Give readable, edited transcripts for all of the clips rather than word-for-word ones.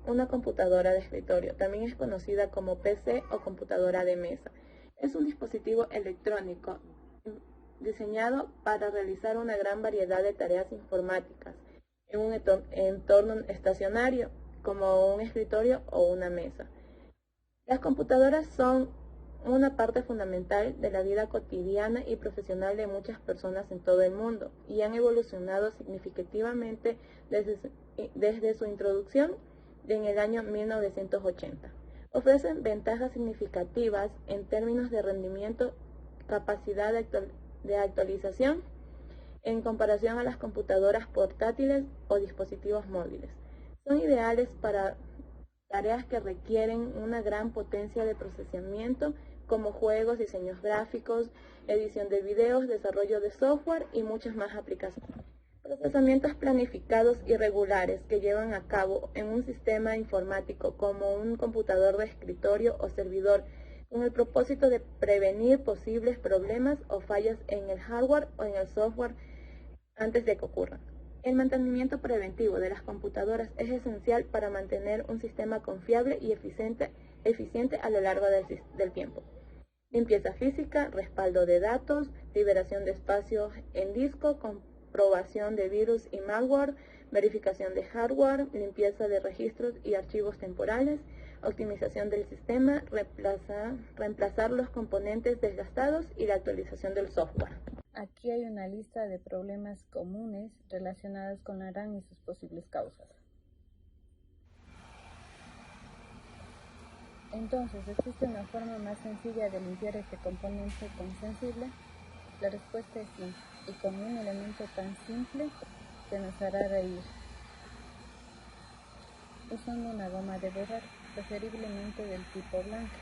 una computadora de escritorio. También es conocida como PC o computadora de mesa. Es un dispositivo electrónico diseñado para realizar una gran variedad de tareas informáticas en un entorno estacionario, como un escritorio o una mesa. Las computadoras son una parte fundamental de la vida cotidiana y profesional de muchas personas en todo el mundo y han evolucionado significativamente desde su introducción en el año 1980. Ofrecen ventajas significativas en términos de rendimiento, capacidad de actualización en comparación a las computadoras portátiles o dispositivos móviles. Son ideales para tareas que requieren una gran potencia de procesamiento como juegos, diseños gráficos, edición de videos, desarrollo de software y muchas más aplicaciones. Procesamientos planificados y regulares que llevan a cabo en un sistema informático como un computador de escritorio o servidor con el propósito de prevenir posibles problemas o fallas en el hardware o en el software antes de que ocurran. El mantenimiento preventivo de las computadoras es esencial para mantener un sistema confiable y eficiente a lo largo del tiempo. Limpieza física, respaldo de datos, liberación de espacio en disco, comprobación de virus y malware, verificación de hardware, limpieza de registros y archivos temporales, optimización del sistema, reemplazar los componentes desgastados y la actualización del software. Aquí hay una lista de problemas comunes relacionados con la RAM y sus posibles causas. Entonces, ¿existe una forma más sencilla de limpiar este componente tan sensible? La respuesta es sí, y con un elemento tan simple que nos hará reír. Usando una goma de borrar, preferiblemente del tipo blanca.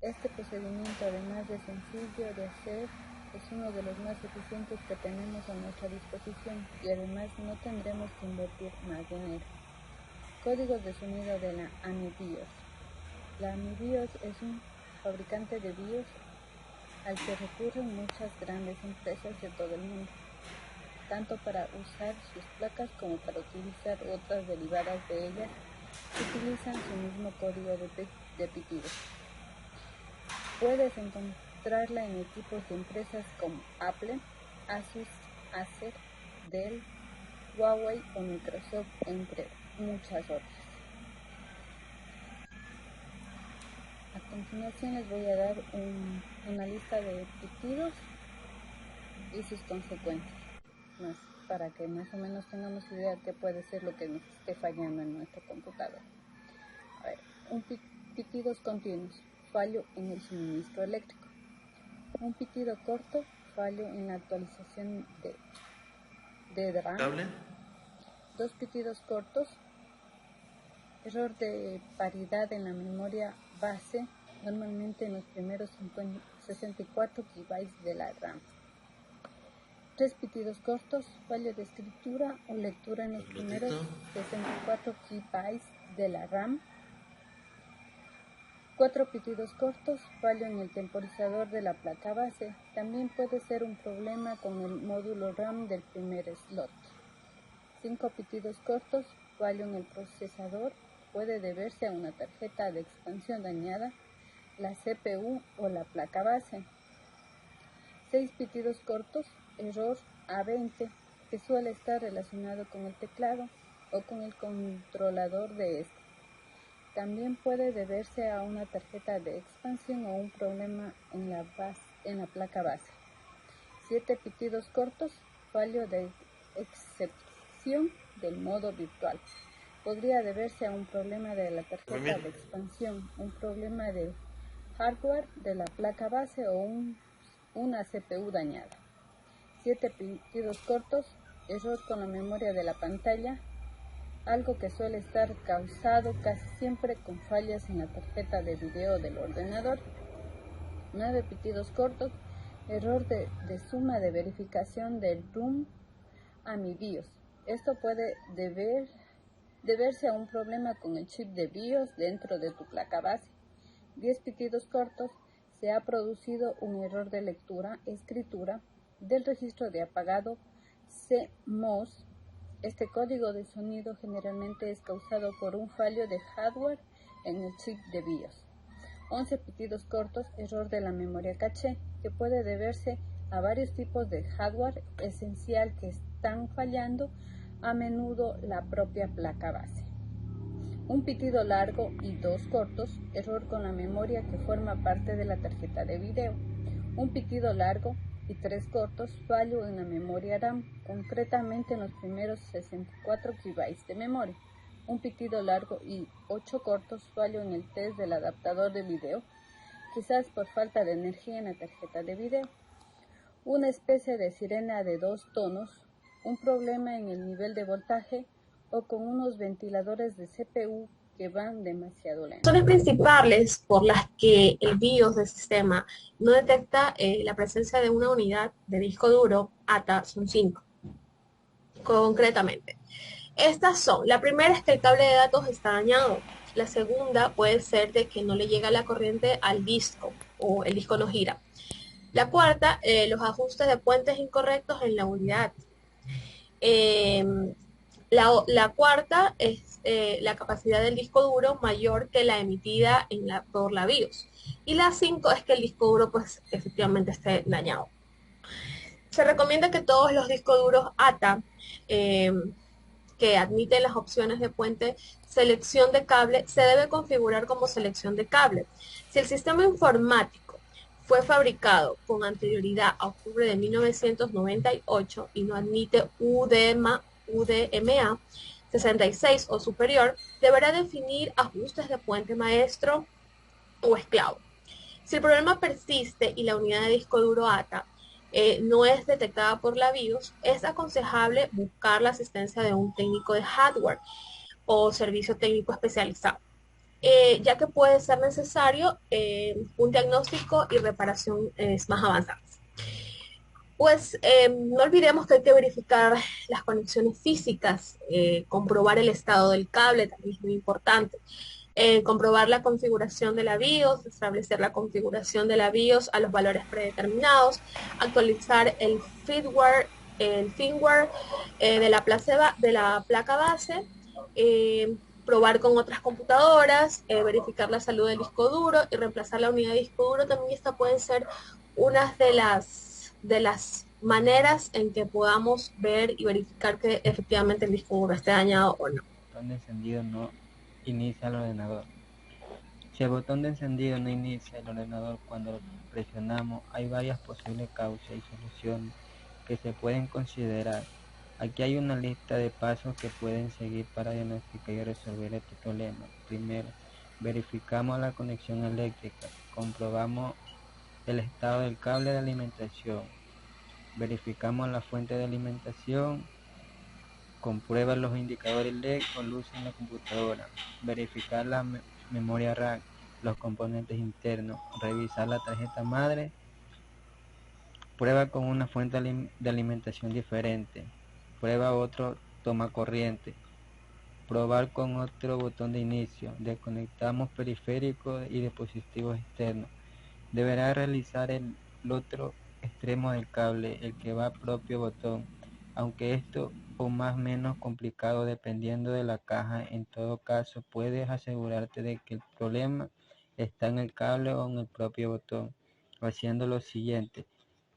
Este procedimiento, además de sencillo de hacer, es uno de los más eficientes que tenemos a nuestra disposición y además no tendremos que invertir más dinero. Códigos de sonido de la AmiBIOS. La AmiBIOS es un fabricante de BIOS al que recurren muchas grandes empresas de todo el mundo, tanto para usar sus placas como para utilizar otras derivadas de ellas que utilizan su mismo código de pitido. Puedes encontrarla en equipos de empresas como Apple, Asus, Acer, Dell, Huawei o Microsoft, entre muchas otras. A continuación les voy a dar una lista de pitidos y sus consecuencias, para que más o menos tengamos idea de qué puede ser lo que nos esté fallando en nuestro computador. A ver, pitidos continuos, fallo en el suministro eléctrico. Un pitido corto, fallo en la actualización de RAM. Dos pitidos cortos, error de paridad en la memoria base, normalmente en los primeros 64 KB de la RAM. Tres pitidos cortos, fallo de escritura o lectura en los primeros 64 KB de la RAM. 4 pitidos cortos, fallo en el temporizador de la placa base. También puede ser un problema con el módulo RAM del primer slot. 5 pitidos cortos, fallo en el procesador. Puede deberse a una tarjeta de expansión dañada, la CPU o la placa base. 6 pitidos cortos, error A20, que suele estar relacionado con el teclado o con el controlador de este. También puede deberse a una tarjeta de expansión o un problema en la placa base. 7 pitidos cortos, fallo de excepción del modo virtual. Podría deberse a un problema de la tarjeta de expansión, un problema del hardware de la placa base o una CPU dañada. 7 pitidos cortos, error con la memoria de la pantalla, algo que suele estar causado casi siempre con fallas en la tarjeta de video del ordenador. 9 pitidos cortos, error de suma de verificación del ROM AmiBIOS. Esto puede deberse a un problema con el chip de BIOS dentro de tu placa base. 10 pitidos cortos, se ha producido un error de lectura, escritura del registro de apagado CMOS Este código de sonido generalmente es causado por un fallo de hardware en el chip de BIOS. 11 pitidos cortos, error de la memoria caché, que puede deberse a varios tipos de hardware esencial que están fallando, a menudo la propia placa base. Un pitido largo y 2 cortos, error con la memoria que forma parte de la tarjeta de video. Un pitido largo y 3 cortos, fallo en la memoria RAM, concretamente en los primeros 64 KB de memoria. Un pitido largo y 8 cortos, fallo en el test del adaptador de video, quizás por falta de energía en la tarjeta de video. Una especie de sirena de 2 tonos, un problema en el nivel de voltaje o con unos ventiladores de CPU que van demasiado lento. Razones principales por las que el BIOS del sistema no detecta la presencia de una unidad de disco duro ATA son 5. Concretamente, estas son: la primera es que el cable de datos está dañado. La segunda puede ser de que no le llega la corriente al disco o el disco no gira. La cuarta, los ajustes de puentes incorrectos en la unidad. La cuarta es la capacidad del disco duro mayor que la emitida por la BIOS. Y la 5 es que el disco duro pues efectivamente esté dañado. Se recomienda que todos los discos duros ATA que admiten las opciones de puente selección de cable se debe configurar como selección de cable. Si el sistema informático fue fabricado con anterioridad a octubre de 1998 y no admite UDMA 66 o superior, deberá definir ajustes de puente maestro o esclavo. Si el problema persiste y la unidad de disco duro ATA no es detectada por la BIOS, es aconsejable buscar la asistencia de un técnico de hardware o servicio técnico especializado, ya que puede ser necesario un diagnóstico y reparación más avanzadas. Pues no olvidemos que hay que verificar las conexiones físicas, comprobar el estado del cable, también es muy importante. Comprobar la configuración de la BIOS, establecer la configuración de la BIOS a los valores predeterminados, actualizar el firmware de la placa base, probar con otras computadoras, verificar la salud del disco duro y reemplazar la unidad de disco duro. También esta puede ser una de las maneras en que podamos ver y verificar que efectivamente el disco duro esté dañado o no. Botón de encendido no inicia el ordenador. Si el botón de encendido no inicia el ordenador cuando lo presionamos, hay varias posibles causas y soluciones que se pueden considerar. Aquí hay una lista de pasos que pueden seguir para diagnosticar y resolver este problema. Primero, verificamos la conexión eléctrica, comprobamos el estado del cable de alimentación, verificamos la fuente de alimentación, comprueba los indicadores LED o luz en la computadora, verificar la memoria RAM, los componentes internos, revisar la tarjeta madre, prueba con una fuente de alimentación diferente, prueba otro toma corriente, probar con otro botón de inicio, desconectamos periféricos y dispositivos externos. Deberá realizar el otro extremo del cable, el que va propio botón, aunque esto o más o menos complicado dependiendo de la caja. En todo caso, puedes asegurarte de que el problema está en el cable o en el propio botón, haciendo lo siguiente: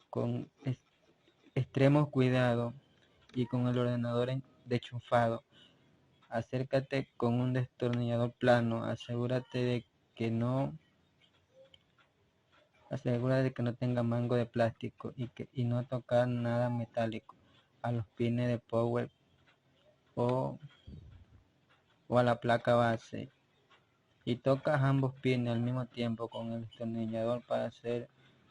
con extremo cuidado y con el ordenador desenchufado, acércate con un destornillador plano, asegúrate de que no tenga mango de plástico y no tocar nada metálico a los pines de power o a la placa base, y tocas ambos pines al mismo tiempo con el destornillador para hacer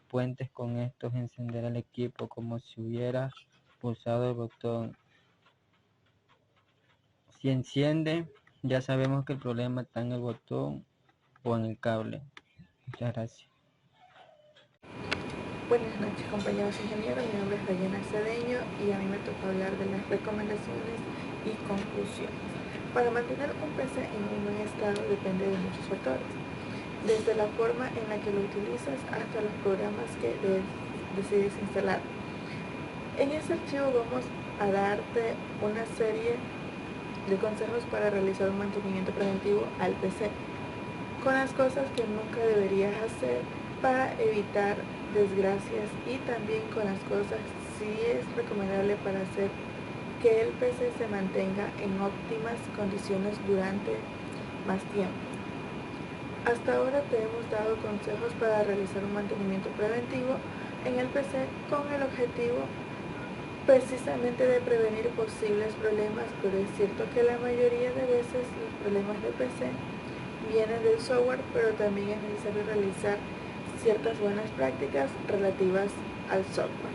puentes. Con estos encender el equipo como si hubieras pulsado el botón. Si enciende, ya sabemos que el problema está en el botón o en el cable. Muchas gracias. Buenas noches, compañeros ingenieros, mi nombre es Dayana Cedeño y a mí me toca hablar de las recomendaciones y conclusiones. Para mantener un PC en un buen estado depende de muchos factores, desde la forma en la que lo utilizas hasta los programas que decides instalar. En este archivo vamos a darte una serie de consejos para realizar un mantenimiento preventivo al PC, con las cosas que nunca deberías hacer para evitar desgracias, y también con las cosas si es recomendable para hacer que el PC se mantenga en óptimas condiciones durante más tiempo. Hasta ahora te hemos dado consejos para realizar un mantenimiento preventivo en el PC con el objetivo precisamente de prevenir posibles problemas, pero es cierto que la mayoría de veces los problemas de PC vienen del software, pero también es necesario realizar ciertas buenas prácticas relativas al software.